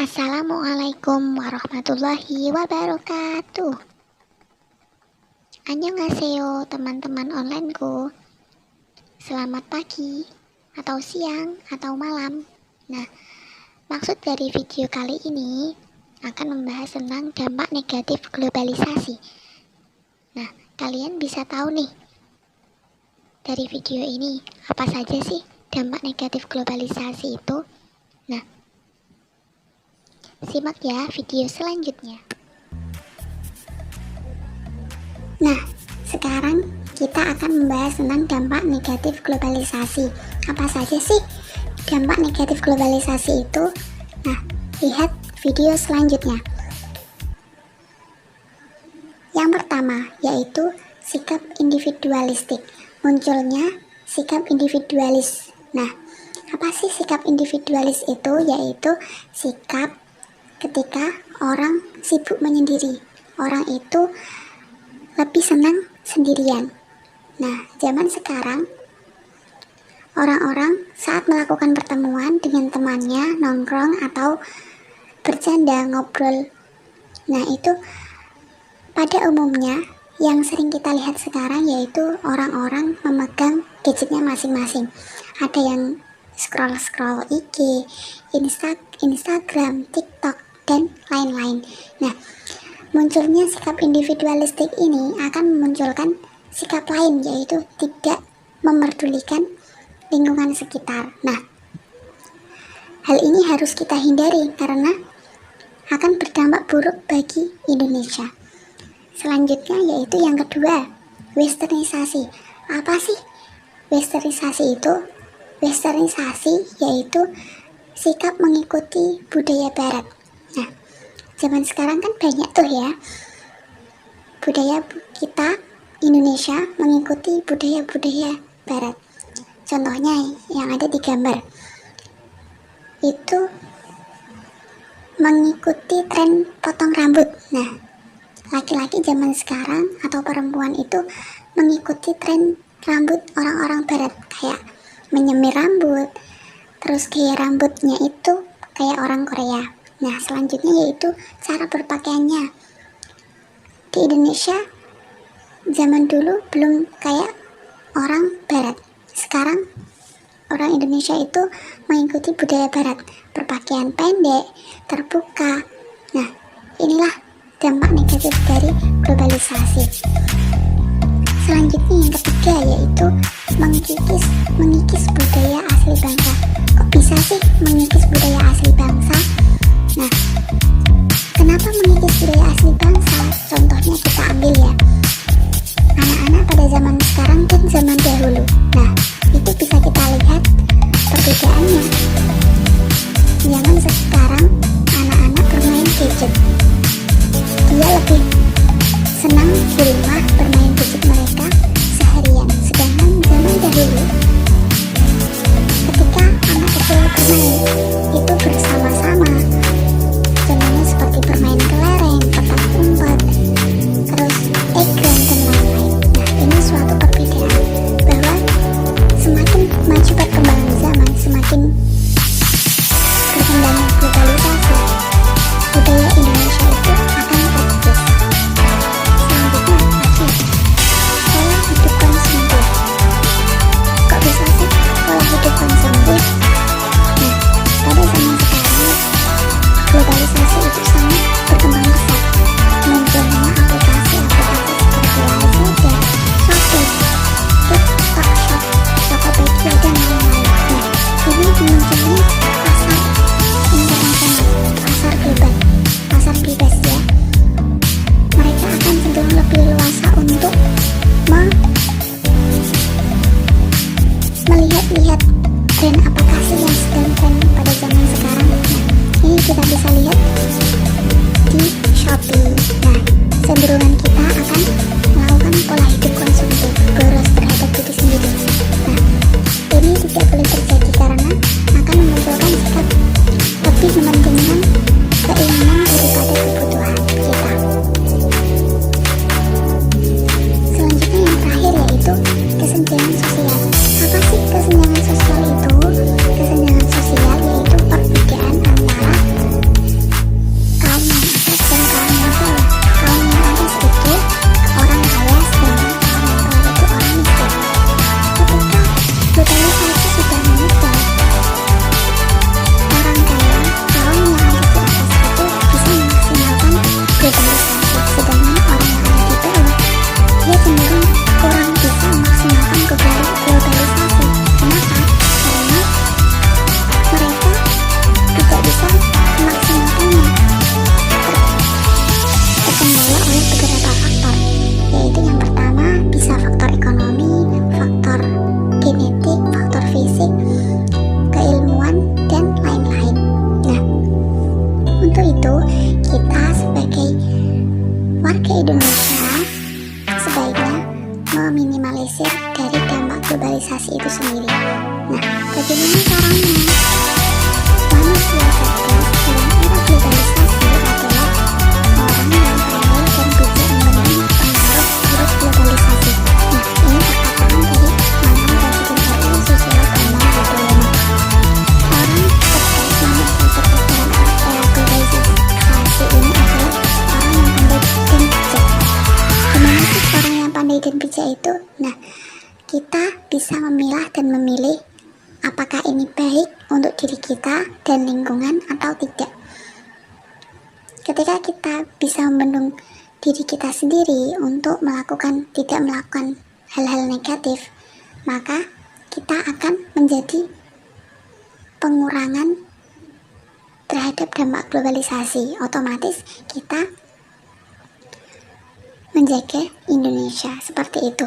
Assalamualaikum warahmatullahi wabarakatuh. Annyeonghaseyo teman-teman onlineku. Selamat pagi, atau siang, atau malam. Nah, maksud dari video kali ini akan membahas tentang dampak negatif globalisasi. Nah, kalian bisa tahu nih dari video ini apa saja sih dampak negatif globalisasi itu. Nah, simak ya video selanjutnya. Nah, sekarang kita akan membahas tentang dampak negatif globalisasi. Apa saja sih dampak negatif globalisasi itu? Nah, lihat video selanjutnya. Yang pertama yaitu sikap individualistik. Munculnya sikap individualis. Nah, apa sih sikap individualis itu? Yaitu sikap ketika orang sibuk menyendiri, orang itu lebih senang sendirian. Nah, zaman sekarang orang-orang saat melakukan pertemuan dengan temannya, nongkrong atau bercanda, ngobrol. Nah, itu pada umumnya yang sering kita lihat sekarang yaitu orang-orang memegang gadgetnya masing-masing. Ada yang scroll-scroll IG, Instagram, TikTok, dan lain-lain. Nah, munculnya sikap individualistik ini akan memunculkan sikap lain, yaitu tidak memerdulikan lingkungan sekitar. Nah, hal ini harus kita hindari karena akan berdampak buruk bagi Indonesia. Selanjutnya yaitu yang kedua, westernisasi. Apa sih westernisasi itu? Westernisasi yaitu sikap mengikuti budaya barat. Nah, zaman sekarang kan banyak tuh ya budaya kita Indonesia mengikuti budaya-budaya barat. Contohnya yang ada di gambar itu mengikuti tren potong rambut. Nah, laki-laki zaman sekarang atau perempuan itu mengikuti tren rambut orang-orang barat, kayak menyemir rambut, terus gaya rambutnya itu kayak orang Korea. Nah, selanjutnya yaitu cara berpakaiannya. Di Indonesia zaman dulu belum kayak orang barat. Sekarang orang Indonesia itu mengikuti budaya barat, berpakaian pendek, terbuka. Nah, inilah dampak negatif dari globalisasi. Selanjutnya yang ketiga yaitu mengikis budaya asli bangsa. Kok bisa sih mengikis budaya asli bangsa? Nah, kenapa mengikis budaya asli bangsa? Contohnya kita ambil ya, anak-anak pada zaman sekarang dan zaman dahulu. Nah, itu bisa kita lihat perbedaannya. Zaman sekarang anak-anak bermain gadget, dia lebih senang di rumah bermain gadget mereka seharian. Sedangkan zaman dahulu ketika anak kecil bermain itu bersama-sama, contohnya seperti bermain kelereng, petak umpet, terus egrang dan lain-lain. Nah, ini suatu perbedaan bahwa semakin maju perkembangan zaman, semakin berkembang globalisasi, budaya Indonesia itu akan terkikis. Selanjutnya lagi, pola hidup konsumtif. Kok bisa sih pola hidup konsumtif? Nah, pada zaman sekarang globalisasi itu sangat berkembang pesat. Munculnya aplikasi-aplikasi seperti Lazada, Shopee, TikTok Shop, Tokopedia, dan lain-lain. Nah, ini munculnya pasar internasional, pasar global, pasar bebas ya. Mereka akan cenderung lebih luasa untuk melihat-lihat brand apakah sih yang sedang tren pada zaman sekarang. Nah, ini kita bisa lihat di Shopee. Nah, cenderungan kita akan melakukan pola hidup konsumtif, boros terhadap diri sendiri. Nah, ini tidak boleh terjadi karena akan memunculkan sikap lebih mementingkan keinginan daripada kebutuhan kita. Selanjutnya yang terakhir yaitu kesenjangan sosial. Apa sih kesenjangan sosial itu? Kesenjangan sosial yaitu perbedaan antara itu, kita sebagai warga Indonesia sebaiknya meminimalisir dari dampak globalisasi itu sendiri. Nah, bagaimana caranya? Manusia cerdas dalam era globalisasi adalah orang yang pandai dan bijak mengenai pengaruh virus globalisasi. Nah, ini perkataan dari mantan Presiden RI Susilo Bambang Yudhoyono. Orang cerdas, manusia cerdas dalam era globalisasi ini adalah orang yang pandai dan bijak. Gimana sih orang yang pandai dan bijak itu? Nah, kita bisa memilah dan memilih apakah ini baik untuk diri kita dan lingkungan atau tidak. Ketika kita bisa membendung diri kita sendiri untuk tidak melakukan hal-hal negatif, maka kita akan menjadi pengurangan terhadap dampak globalisasi. Otomatis kita menjaga Indonesia, seperti itu.